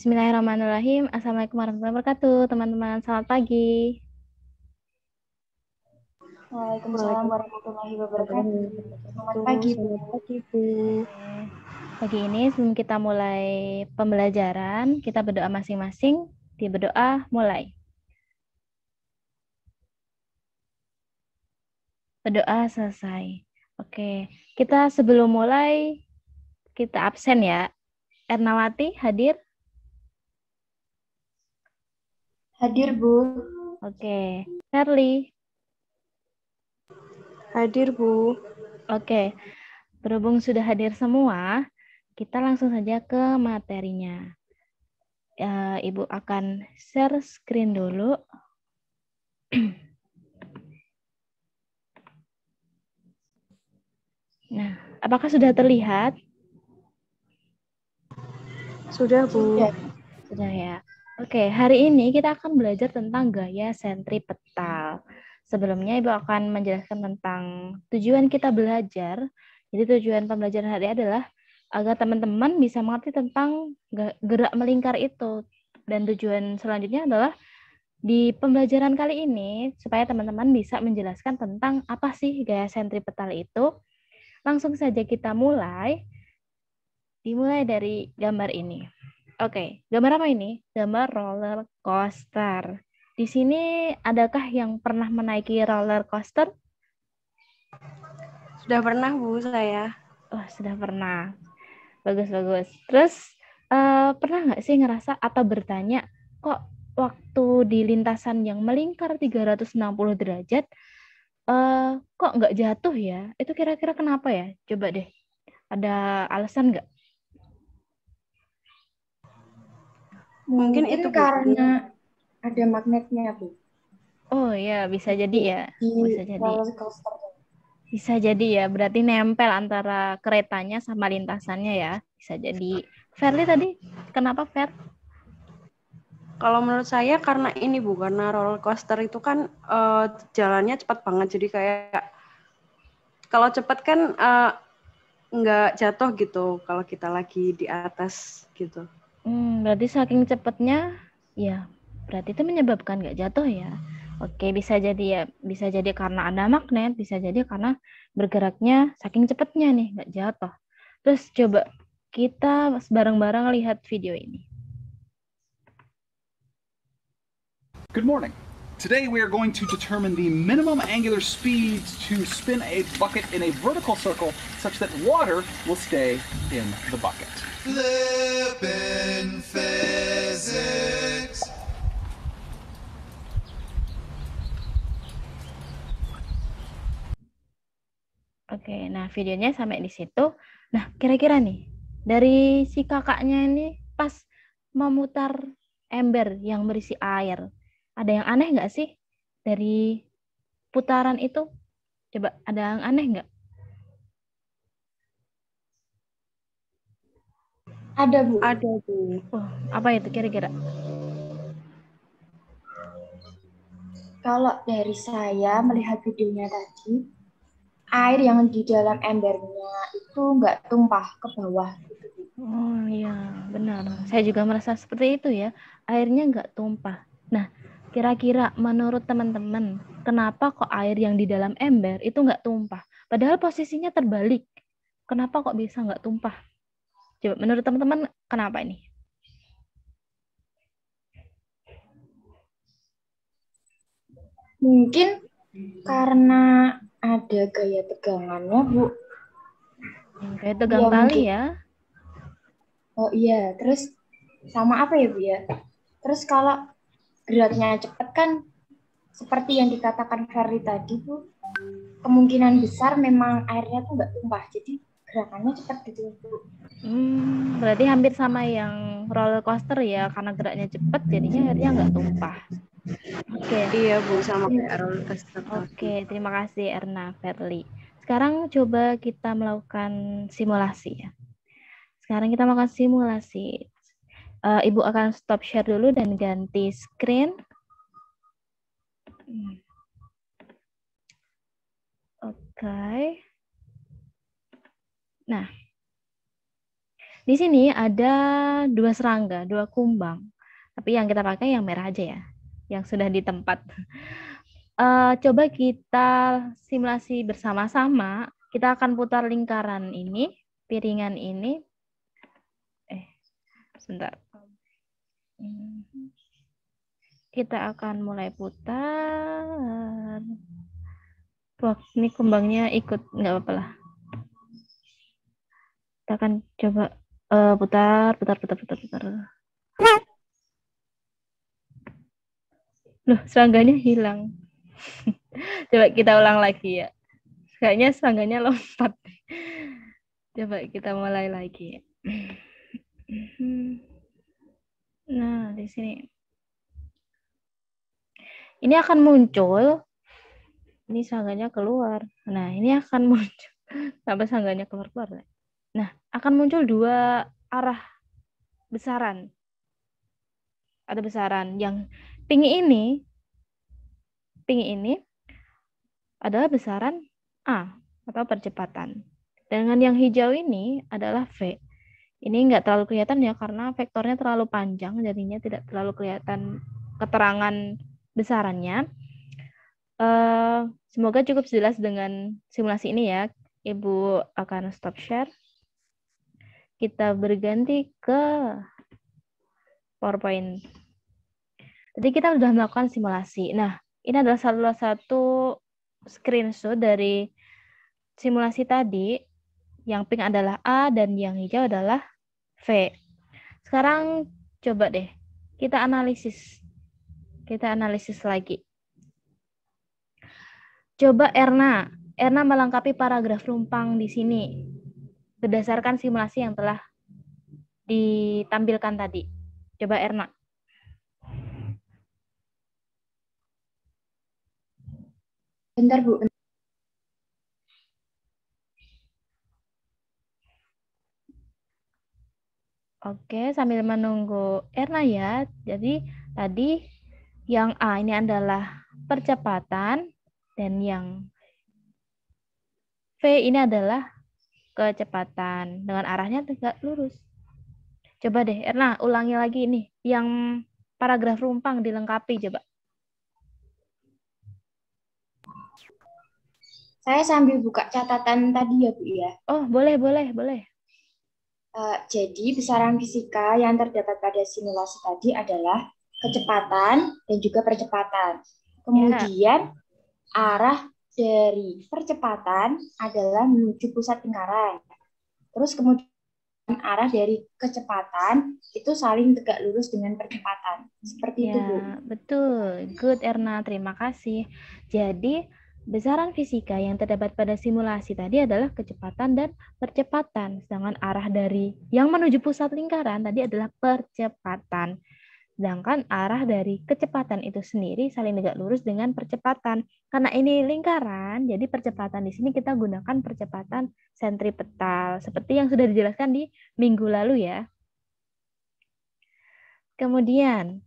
Bismillahirrahmanirrahim. Assalamualaikum warahmatullahi wabarakatuh, teman-teman. Selamat pagi. Waalaikumsalam warahmatullahi wabarakatuh. Selamat pagi, Bu. Selamat pagi, Bu. Pagi ini sebelum kita mulai pembelajaran, kita berdoa masing-masing. Di berdoa mulai. Berdoa selesai. Oke, kita sebelum mulai, kita absen ya. Ernawati hadir? Hadir, Bu. Oke. Ferli? Hadir, Bu. Oke. Berhubung sudah hadir semua, kita langsung saja ke materinya. Ibu akan share screen dulu. Nah, apakah sudah terlihat? Sudah, Bu. Sudah ya. Oke, hari ini kita akan belajar tentang gaya sentripetal. Sebelumnya Ibu akan menjelaskan tentang tujuan kita belajar. Jadi tujuan pembelajaran hari ini adalah agar teman-teman bisa mengerti tentang gerak melingkar itu. Dan tujuan selanjutnya adalah di pembelajaran kali ini, supaya teman-teman bisa menjelaskan tentang apa sih gaya sentripetal itu. Langsung saja kita mulai. Dimulai dari gambar ini. Oke, gambar apa ini? Gambar roller coaster. Di sini adakah yang pernah menaiki roller coaster? Sudah pernah, Bu, saya. Oh, sudah pernah. Bagus-bagus. Terus, pernah nggak sih ngerasa atau bertanya, kok waktu di lintasan yang melingkar 360 derajat, kok nggak jatuh ya? Itu kira-kira kenapa ya? Coba deh, ada alasan nggak? Mungkin itu, Bu, karena ada magnetnya, Bu. Oh ya, bisa jadi ya. Bisa Di jadi. roller coaster. Bisa jadi ya, berarti nempel antara keretanya sama lintasannya ya. Bisa jadi. Ferli tadi, kenapa Fer? Kalau menurut saya karena ini, Bu, karena roller coaster itu kan jalannya cepat banget. Jadi kayak kalau cepat kan nggak jatuh gitu kalau kita lagi di atas gitu. Berarti saking cepatnya, ya berarti itu menyebabkan nggak jatuh ya. Oke, bisa jadi ya, bisa jadi karena ada magnet, bisa jadi karena bergeraknya saking cepatnya nih, nggak jatuh. Terus coba kita bareng-bareng lihat video ini. Good morning. Today we are going to determine the minimum angular speeds to spin a bucket in a vertical circle such that water will stay in the bucket. Flippin' physics. Oke, nah videonya sampai di situ. Nah, kira-kira nih, dari si kakaknya ini pas memutar ember yang berisi air, ada yang aneh nggak sih dari putaran itu? Coba, ada yang aneh nggak? Ada, Bu. Ada, Bu. Oh, apa itu kira-kira? Kalau dari saya melihat videonya tadi, air yang di dalam embernya itu nggak tumpah ke bawah. Oh iya, benar. Saya juga merasa seperti itu ya. Airnya nggak tumpah. Nah, kira-kira menurut teman-teman, kenapa kok air yang di dalam ember itu nggak tumpah? Padahal posisinya terbalik. Kenapa kok bisa nggak tumpah? Coba menurut teman-teman, kenapa ini? Mungkin karena ada gaya tegangannya, Bu. Kayak tegang tali ya. Oh iya, terus sama apa ya, Bu ya? Terus kalau geraknya cepat kan seperti yang dikatakan Ferry tadi, Bu, kemungkinan besar memang airnya tuh nggak tumpah, jadi gerakannya cepat gitu, Bu. Berarti hampir sama yang roller coaster ya, karena geraknya cepat jadinya airnya nggak tumpah. Oke. Iya, Bu, sama kayak roller coaster. Oke, terima kasih Erna Ferli. Sekarang coba kita melakukan simulasi ya. Sekarang kita melakukan simulasi. Ibu akan stop share dulu dan ganti screen. Oke. Nah, Di sini ada 2 serangga, 2 kumbang. Tapi yang kita pakai yang merah aja ya, yang sudah di tempat. Coba kita simulasi bersama-sama. Kita akan putar lingkaran ini, piringan ini. Sebentar. Kita akan mulai putar. Wah, ini kumbangnya ikut, nggak apa-apa lah. Kita akan coba putar. Loh, serangganya hilang. Coba kita ulang lagi ya. Kayaknya serangganya lompat. Coba kita mulai lagi. Nah, di sini. Ini akan muncul. Ini sangganya keluar. Nah, ini akan muncul. Sampai sangganya keluar-keluar. Nah, akan muncul 2 arah besaran. Ada besaran. Yang pink ini adalah besaran A atau percepatan. Dengan yang hijau ini adalah V. Ini nggak terlalu kelihatan ya karena vektornya terlalu panjang, jadinya tidak terlalu kelihatan keterangan besarannya. Semoga cukup jelas dengan simulasi ini ya. Ibu akan stop share. Kita berganti ke PowerPoint. Jadi kita sudah melakukan simulasi. Nah, ini adalah salah satu screenshot dari simulasi tadi. Yang pink adalah A dan yang hijau adalah V. Sekarang coba deh kita analisis. Kita analisis lagi. Coba Erna melengkapi paragraf rumpang di sini berdasarkan simulasi yang telah ditampilkan tadi. Coba Erna. Bentar, Bu. Oke, sambil menunggu Erna ya. Jadi tadi yang A ini adalah percepatan dan yang V ini adalah kecepatan dengan arahnya tegak lurus. Coba deh Erna ulangi lagi nih yang paragraf rumpang dilengkapi coba. Saya sambil buka catatan tadi ya, Bu ya. Oh, boleh. Jadi besaran fisika yang terdapat pada simulasi tadi adalah kecepatan dan juga percepatan. Kemudian arah dari percepatan adalah menuju pusat lingkaran. Terus kemudian arah dari kecepatan itu saling tegak lurus dengan percepatan. Seperti itu, Bu. Betul. Good, Erna. Terima kasih. Jadi, besaran fisika yang terdapat pada simulasi tadi adalah kecepatan dan percepatan. Sedangkan arah dari yang menuju pusat lingkaran tadi adalah percepatan. Sedangkan arah dari kecepatan itu sendiri saling tegak lurus dengan percepatan. Karena ini lingkaran, jadi percepatan di sini kita gunakan percepatan sentripetal. Seperti yang sudah dijelaskan di minggu lalu ya. Kemudian,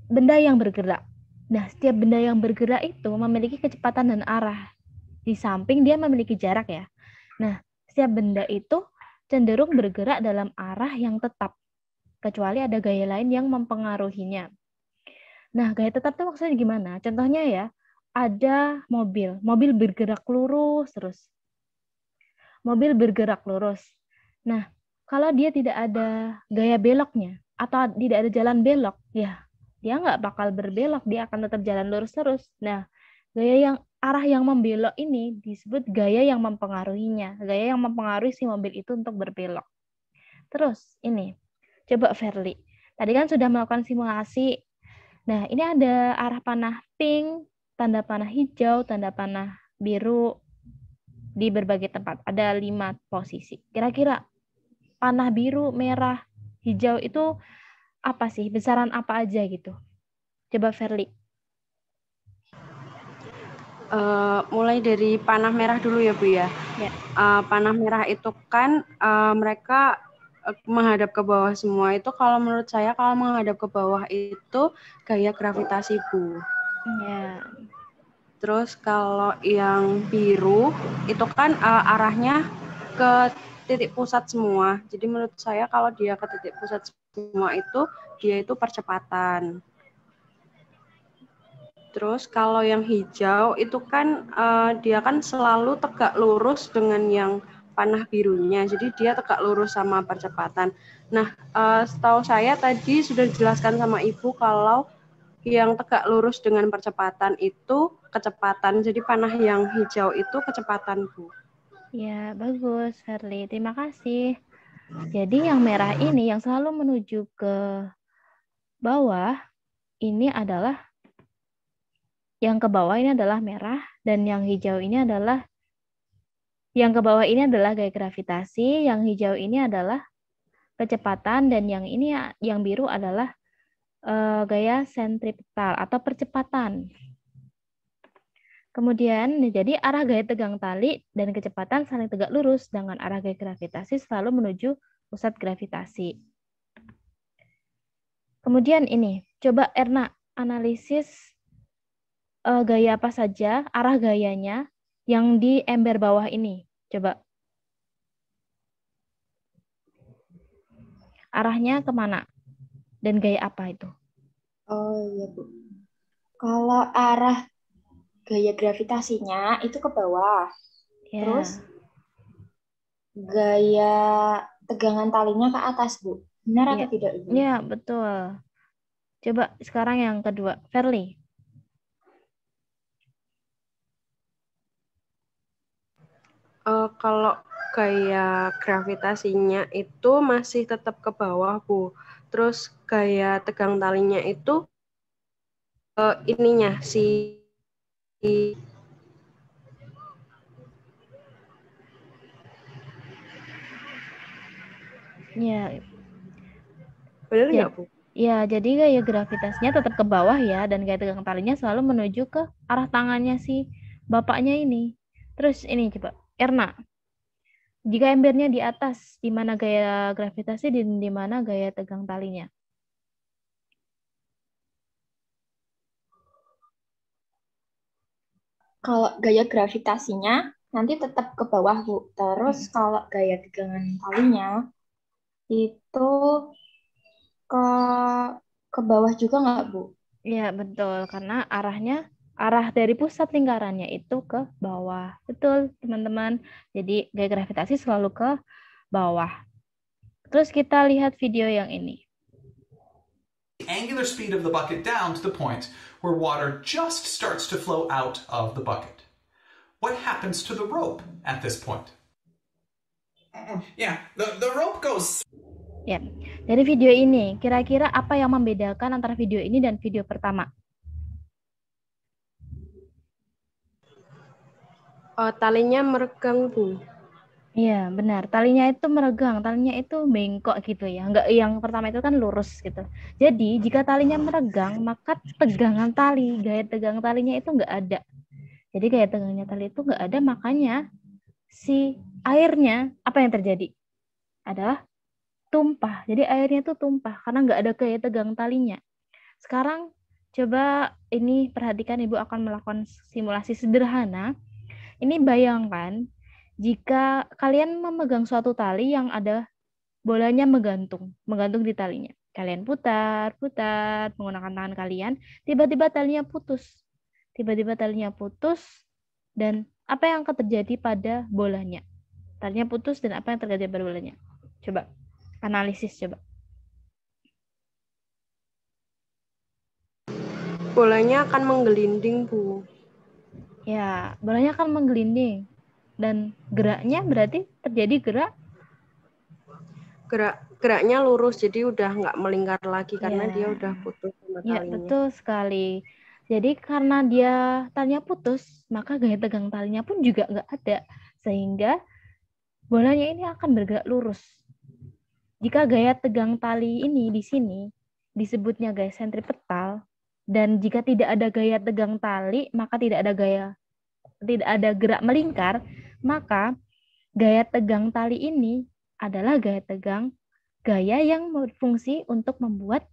benda yang bergerak. Nah, setiap benda yang bergerak itu memiliki kecepatan dan arah. Di samping dia memiliki jarak ya. Nah, setiap benda itu cenderung bergerak dalam arah yang tetap. Kecuali ada gaya lain yang mempengaruhinya. Nah, gaya tetap itu maksudnya gimana? Contohnya ya, ada mobil. Mobil bergerak lurus terus. Mobil bergerak lurus. Nah, kalau dia tidak ada gaya beloknya, atau tidak ada jalan belok, ya dia nggak bakal berbelok, dia akan tetap jalan lurus terus. Nah, arah yang membelok ini disebut gaya yang mempengaruhinya, gaya yang mempengaruhi si mobil itu untuk berbelok. Terus ini, coba Verly, tadi kan sudah melakukan simulasi. Nah, ini ada arah panah pink, tanda panah hijau, tanda panah biru di berbagai tempat. Ada 5 posisi. Kira-kira panah biru, merah, hijau itu apa sih? Besaran apa aja gitu? Coba Verly. Mulai dari panah merah dulu ya, Bu ya. Panah merah itu kan mereka menghadap ke bawah semua. Itu kalau menurut saya kalau menghadap ke bawah itu gaya gravitasi, Bu. Ya. Terus kalau yang biru itu kan arahnya ke titik pusat semua. Jadi menurut saya kalau dia ke titik pusat semua itu, dia itu percepatan. Terus kalau yang hijau itu kan dia kan selalu tegak lurus dengan yang panah birunya. Jadi dia tegak lurus sama percepatan. Nah, setahu saya tadi sudah dijelaskan sama Ibu kalau yang tegak lurus dengan percepatan itu kecepatan. Jadi panah yang hijau itu kecepatan, Bu. Ya, bagus, Verly. Terima kasih. Jadi yang merah ini yang selalu menuju ke bawah, ini adalah yang ke bawah ini adalah merah, dan yang hijau ini adalah yang ke bawah ini adalah gaya gravitasi, yang hijau ini adalah kecepatan, dan yang ini yang biru adalah gaya sentripetal atau percepatan. Kemudian, jadi arah gaya tegang tali dan kecepatan saling tegak lurus, dengan arah gaya gravitasi selalu menuju pusat gravitasi. Kemudian ini, coba Erna analisis gaya apa saja, arah gayanya yang di ember bawah ini. Coba. Arahnya kemana? Dan gaya apa itu? Oh iya, Bu. Kalau arah gaya gravitasinya itu ke bawah. Ya. Terus gaya tegangan talinya ke atas, Bu. Benar atau tidak, Ibu? Iya, betul. Coba sekarang yang kedua, Verly. Kalau gaya gravitasinya itu masih tetap ke bawah, Bu. Terus gaya tegang talinya itu ininya si Ya. benar nggak, Bu? Ya, jadi gaya gravitasinya tetap ke bawah ya, dan gaya tegang talinya selalu menuju ke arah tangannya si bapaknya ini. Terus ini coba, Erna. Jika embernya di atas, di mana gaya gravitasi dan di mana gaya tegang talinya? Kalau gaya gravitasinya nanti tetap ke bawah, Bu. Terus kalau gaya tegangan talinya itu ke bawah juga nggak, Bu? Ya, betul. Karena arah dari pusat lingkarannya itu ke bawah. Betul, teman-teman. Jadi, gaya gravitasi selalu ke bawah. Terus kita lihat video yang ini. Angular speed of the bucket down to the point where water just starts to flow out of the bucket. What happens to the rope at this point? Yeah, the rope goes. Ya, dari video ini, kira-kira apa yang membedakan antara video ini dan video pertama? Talinya meregang, Bu. Iya, benar. Talinya itu meregang, talinya itu bengkok gitu ya. Enggak, yang pertama itu kan lurus gitu. Jadi, jika talinya meregang, maka tegangan tali, gaya tegang talinya itu enggak ada. Jadi, gaya tegangnya tali itu enggak ada, makanya si airnya, apa yang terjadi? Adalah tumpah. Jadi, airnya itu tumpah karena enggak ada gaya tegang talinya. Sekarang, coba ini perhatikan, Ibu akan melakukan simulasi sederhana. Ini bayangkan, jika kalian memegang suatu tali yang ada bolanya menggantung di talinya. Kalian putar menggunakan tangan kalian, tiba-tiba talinya putus. Dan apa yang akan terjadi pada bolanya? Talinya putus dan apa yang terjadi pada bolanya? Coba, analisis coba. Bolanya akan menggelinding, Bu. Ya, bolanya akan menggelinding. Dan geraknya berarti terjadi geraknya lurus, jadi udah nggak melingkar lagi karena dia udah putus sama talinya. Ya, betul sekali. Jadi karena talinya putus, maka gaya tegang talinya pun juga nggak ada, sehingga bolanya ini akan bergerak lurus. Jika gaya tegang tali ini di sini disebutnya gaya sentripetal, dan jika tidak ada gaya tegang tali, maka tidak ada gerak melingkar, maka gaya tegang tali ini adalah gaya yang berfungsi untuk membuat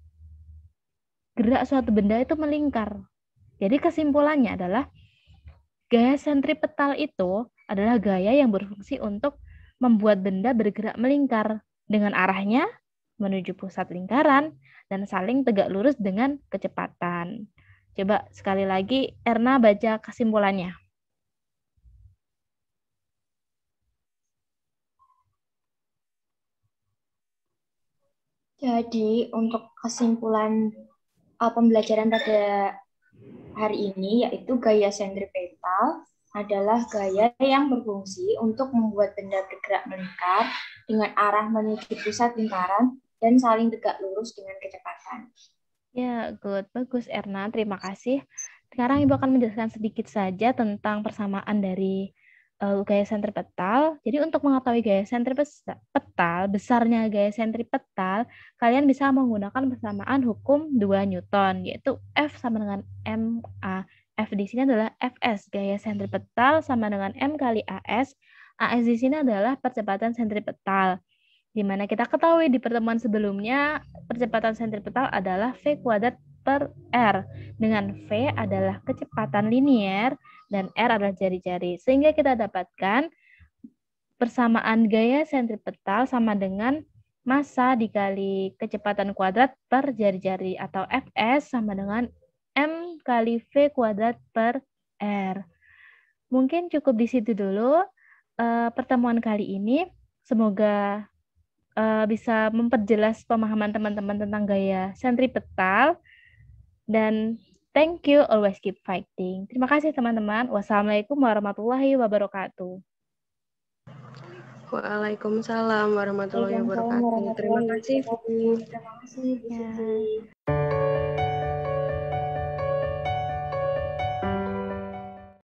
gerak suatu benda itu melingkar. Jadi kesimpulannya adalah gaya sentripetal itu adalah gaya yang berfungsi untuk membuat benda bergerak melingkar dengan arahnya menuju pusat lingkaran dan saling tegak lurus dengan kecepatan. Coba sekali lagi Erna baca kesimpulannya. Jadi untuk kesimpulan pembelajaran pada hari ini yaitu gaya sentripetal adalah gaya yang berfungsi untuk membuat benda bergerak melingkar dengan arah menuju pusat lingkaran dan saling tegak lurus dengan kecepatan. Ya, good. Bagus, Erna. Terima kasih. Sekarang Ibu akan menjelaskan sedikit saja tentang persamaan dari gaya sentripetal. Jadi untuk mengetahui gaya sentripetal, besarnya gaya sentripetal, kalian bisa menggunakan persamaan hukum 2 Newton, yaitu F sama dengan MA. F di sini adalah Fs, gaya sentripetal sama dengan M kali AS. AS di sini adalah percepatan sentripetal. Di mana kita ketahui di pertemuan sebelumnya, percepatan sentripetal adalah V kuadrat per R. Dengan V adalah kecepatan linier dan R adalah jari-jari. Sehingga kita dapatkan persamaan gaya sentripetal sama dengan massa dikali kecepatan kuadrat per jari-jari, atau Fs sama dengan M kali V kuadrat per R. Mungkin cukup di situ dulu pertemuan kali ini. Semoga bisa memperjelas pemahaman teman-teman tentang gaya sentripetal. Dan thank you, always keep fighting. Terima kasih teman-teman. Wassalamualaikum warahmatullahi wabarakatuh. Waalaikumsalam warahmatullahi wabarakatuh. Terima kasih. Terima kasih.